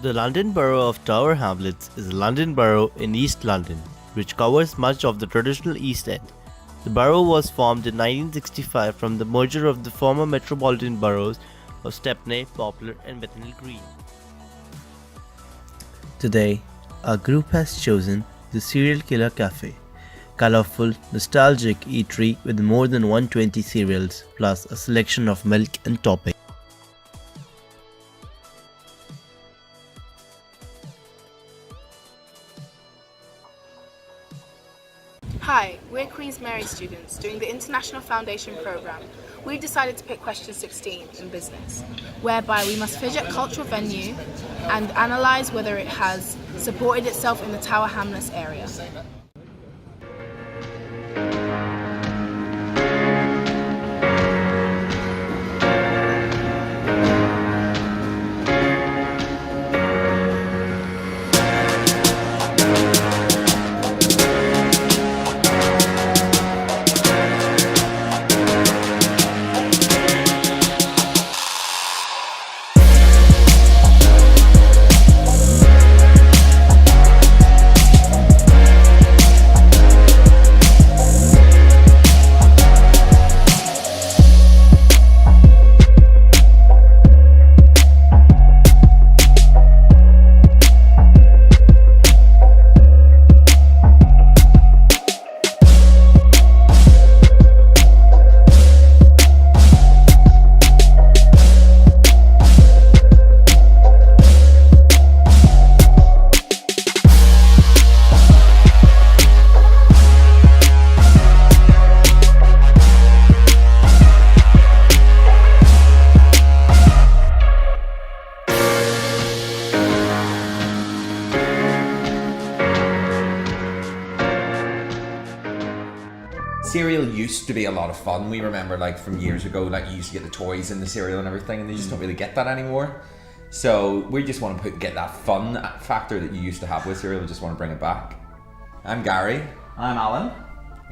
The London Borough of Tower Hamlets is a London borough in East London, which covers much of the traditional East End. The borough was formed in 1965 from the merger of the former metropolitan boroughs of Stepney, Poplar and Bethnal Green. Today, our group has chosen the Serial Killer Cafe, colourful, nostalgic eatery with more than 120 cereals plus a selection of milk and toppings. Hi, we're Queen's Mary students doing the International Foundation programme. We've decided to pick question 16 in business, whereby we must visit a cultural venue and analyse whether it has supported itself in the Tower Hamlets area. Cereal used to be a lot of fun. We remember, like, from years ago, like, you used to get the toys and the cereal and everything, and you just don't really get that anymore. So we just want to get that fun factor that you used to have with cereal. We just want to bring it back. I'm Gary. I'm Alan.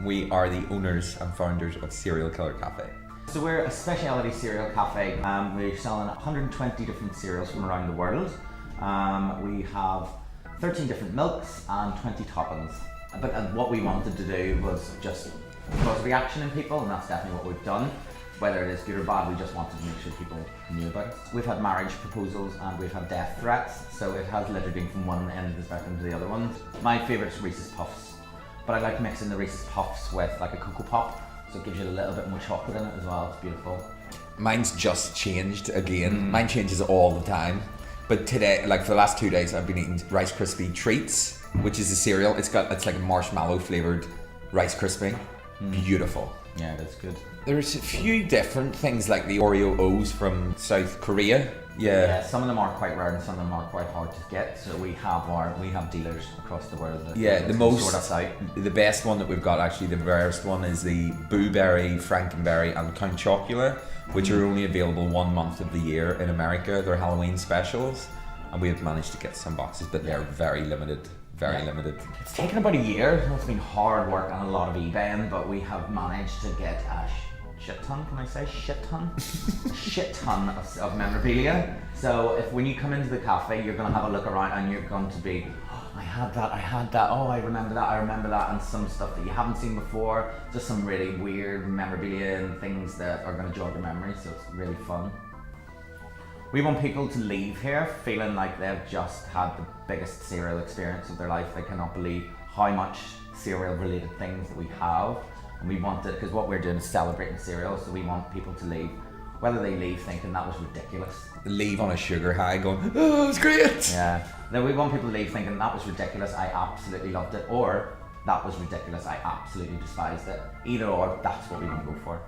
We are the owners and founders of Serial Killer Cafe. So we're a specialty cereal cafe. We're selling 120 different cereals from around the world. We have 13 different milks and 20 toppings. But what we wanted to do was just cause reaction in people, and that's definitely what we've done. Whether it is good or bad, we just wanted to make sure people knew about it. We've had marriage proposals and we've had death threats, so it has literally been from one end of the spectrum to the other one. My favourite is Reese's Puffs, but I like mixing the Reese's Puffs with like a Cocoa Pop, so it gives you a little bit more chocolate in it as well. It's beautiful. Mine's just changed again. Mine changes all the time. But today, like for the last 2 days, I've been eating Rice Krispie Treats, which is a cereal. It's like a marshmallow flavoured Rice Krispie. Beautiful. Yeah, that's good. There's a few different things like the Oreo O's from South Korea. Yeah, some of them are quite rare and some of them are quite hard to get. So we have dealers across the world that sort us out. The best one that we've got, actually the rarest one, is the Boo Berry, Frankenberry and Count Chocula, which are only available 1 month of the year in America. They're Halloween specials, and we have managed to get some boxes, but they're very limited. Very limited. It's taken about a year. It's been hard work and a lot of eBaying, but we have managed to get a shit ton, can I say shit ton? A shit ton of memorabilia. So when you come into the cafe, you're going to have a look around and you're going to be, oh, I had that, oh, I remember that, and some stuff that you haven't seen before. Just some really weird memorabilia and things that are going to jog your memory, so it's really fun. We want people to leave here feeling like they've just had the biggest cereal experience of their life. They cannot believe how much cereal related things that we have. And we want it, because what we're doing is celebrating cereal, so we want people to leave, whether they leave thinking that was ridiculous. Leave on a sugar high going, oh, it's great. Yeah, then we want people to leave thinking that was ridiculous, I absolutely loved it, or that was ridiculous, I absolutely despised it. Either or, that's what we want to go for.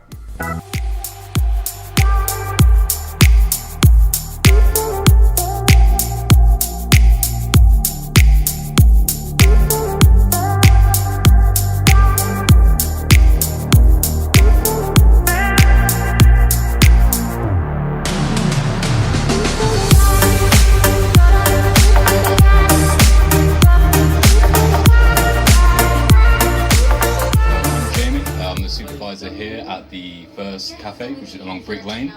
Here at the first cafe, which is along Brick Lane.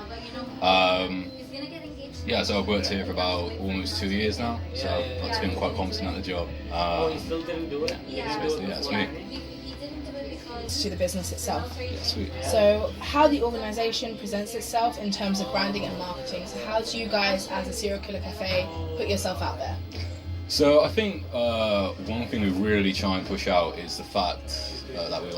Yeah, so I've worked here for about almost 2 years now, so I've been quite competent at the job. So basically, that's me. To the business itself. Yeah, sweet. So how the organisation presents itself in terms of branding and marketing. So how do you guys, as a serial killer cafe, put yourself out there? So I think one thing we really try and push out is the fact that we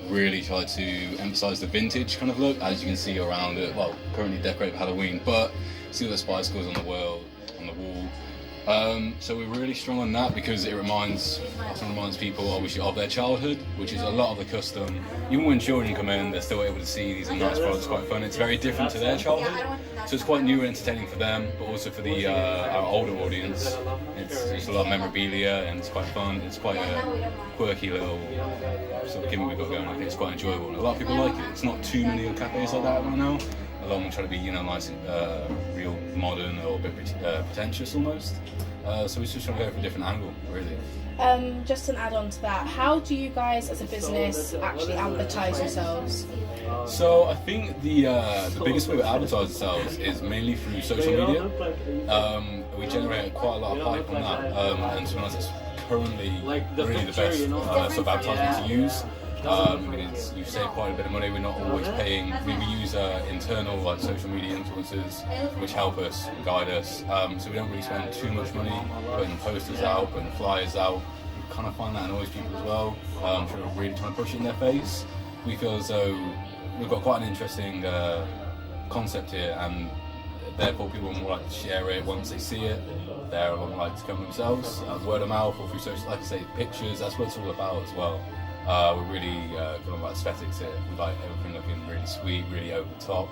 really try to emphasise the vintage kind of look, as you can see around it. Well, currently decorated for Halloween, but see all the spicicles on the wall. So we're really strong on that because it often reminds people obviously of their childhood, which is a lot of the custom. Even when children come in, they're still able to see these are nice products, quite fun. It's very different to their childhood, so it's quite new and entertaining for them, but also for the our older audience. It's just a lot of memorabilia and it's quite fun. It's quite a quirky little sort of gimmick we've got going. I think it's quite enjoyable and a lot of people like it. It's not too many cafes like that right now. A lot of them try to be, nice, real modern or a bit pretentious almost. So we're just trying to go for a different angle, really. Just an add-on to that, how do you guys as a business actually advertise yourselves? So I think the biggest way we advertise ourselves is mainly through social media. We generate quite a lot of hype on that, and to be honest, it's currently really the best sort of advertisement to use. You save quite a bit of money. We're not always paying. We use internal social media influencers, which help us, guide us. So we don't really spend too much money putting posters out, putting flyers out. We kind of find that annoys people as well. Really trying to push it in their face. We feel as though we've got quite an interesting concept here, and therefore people are more likely to share it once they see it. They're a lot more likely to come themselves, word of mouth or through social, like I say, pictures. That's what it's all about as well. We're really going about aesthetics here. We like everything looking really sweet, really over the top.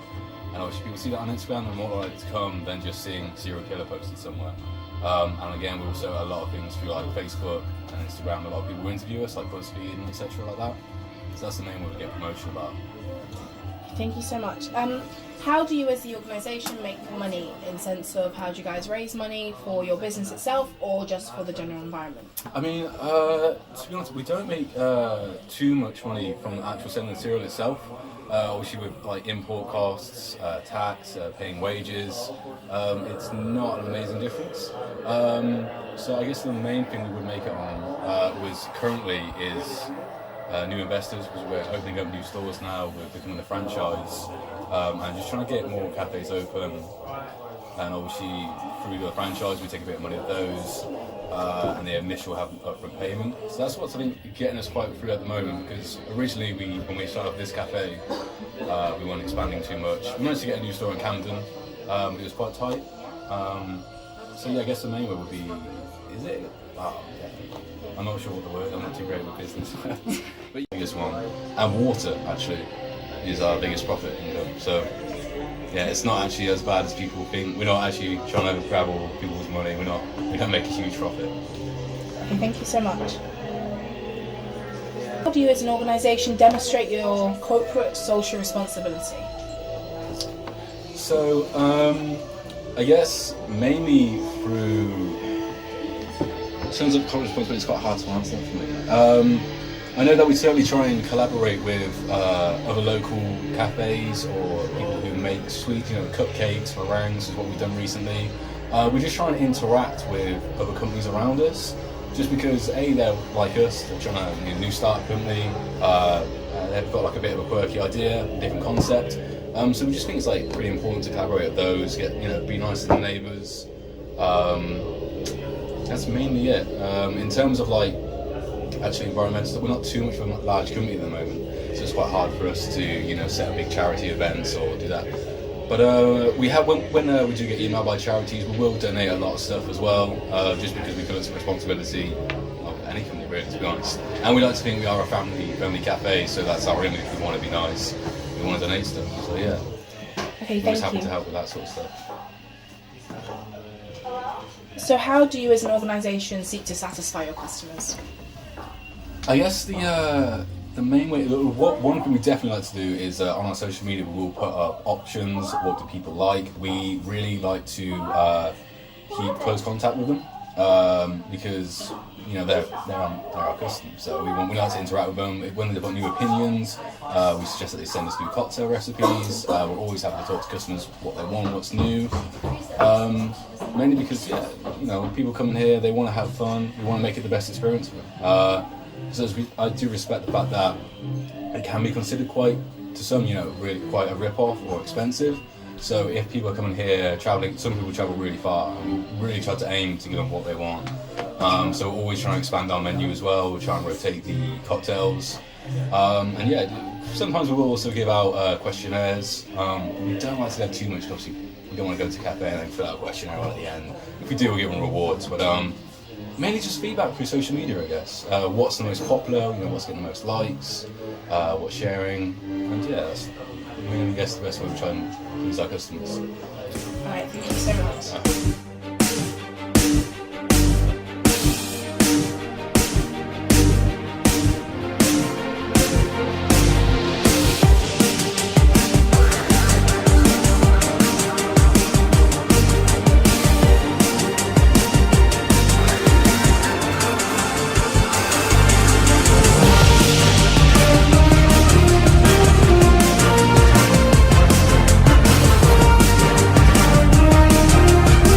And obviously people see that on Instagram, they're more likely to come than just seeing serial killer posted somewhere. And again, we also a lot of things through Facebook and Instagram. A lot of people interview us, like BuzzFeed and etc. like that. So that's the main way we get promotion about. Thank you so much. How do you as the organisation make money, in sense of how do you guys raise money for your business itself or just for the general environment? I mean, to be honest, we don't make too much money from the actual selling the cereal itself. Obviously with import costs, tax, paying wages, it's not an amazing difference. So I guess the main thing we would make it on is new investors, because we're opening up new stores now, we're becoming a franchise, and just trying to get more cafes open, and obviously through the franchise we take a bit of money of those, and the initial have upfront payment. So that's what's I think getting us quite through at the moment, because originally when we started this cafe, we weren't expanding too much. We managed to get a new store in Camden, but it was quite tight. So yeah, I guess the main word would be, is it? I'm not sure what the word, I'm not too great with business. But the biggest one, and water actually, is our biggest profit income. So yeah, it's not actually as bad as people think. We're not actually trying to grab all people's money, we don't make a huge profit. Okay, thank you so much. How do you as an organisation demonstrate your corporate social responsibility? So I guess mainly through, in terms of corporate responsibility, it's quite hard to answer for me. I know that we certainly try and collaborate with other local cafes or people who make sweet, cupcakes, meringues is what we've done recently. We just try and interact with other companies around us, just because they're like us, they're trying to be a new startup company, they've got a bit of a quirky idea, different concept. So we just think it's pretty important to collaborate with those, be nice to the neighbours. That's mainly it. In terms of actually environmental stuff, we're not too much of a large company at the moment, so it's quite hard for us to set up big charity events or do that. But we have when we do get emailed by charities, we will donate a lot of stuff as well, just because we feel it's a responsibility of any company really, to be honest. And we like to think we are a family cafe, so that's our image. We want to be nice, we want to donate stuff. So yeah, Okay, we're just thank happy you. to help with that sort of stuff. So how do you as an organisation seek to satisfy your customers? I guess the main way, one thing we definitely like to do is on our social media we will put up options, what do people like. We really like to keep close contact with them, because they're our customers, so we like to interact with them. When they've got new opinions, we suggest that they send us new cocktail recipes. We're always happy to talk to customers what they want, what's new. Mainly because people come in here, they want to have fun. We want to make it the best experience for them. So I do respect the fact that it can be considered to some, really quite a rip-off or expensive. So if people are coming here traveling, some people travel really far, and we really try to aim to give them what they want. So we're always trying to expand our menu as well. We're trying to rotate the cocktails. Sometimes we will also give out questionnaires. We don't like to get too much, obviously. We don't want to go to a cafe and then fill out a questionnaire at the end. If we do, we'll give them rewards. But mainly just feedback through social media, I guess. What's the most popular, what's getting the most likes, what's sharing. And that's mainly, I guess, the best way we try and please our customers. Alright, thank you so much.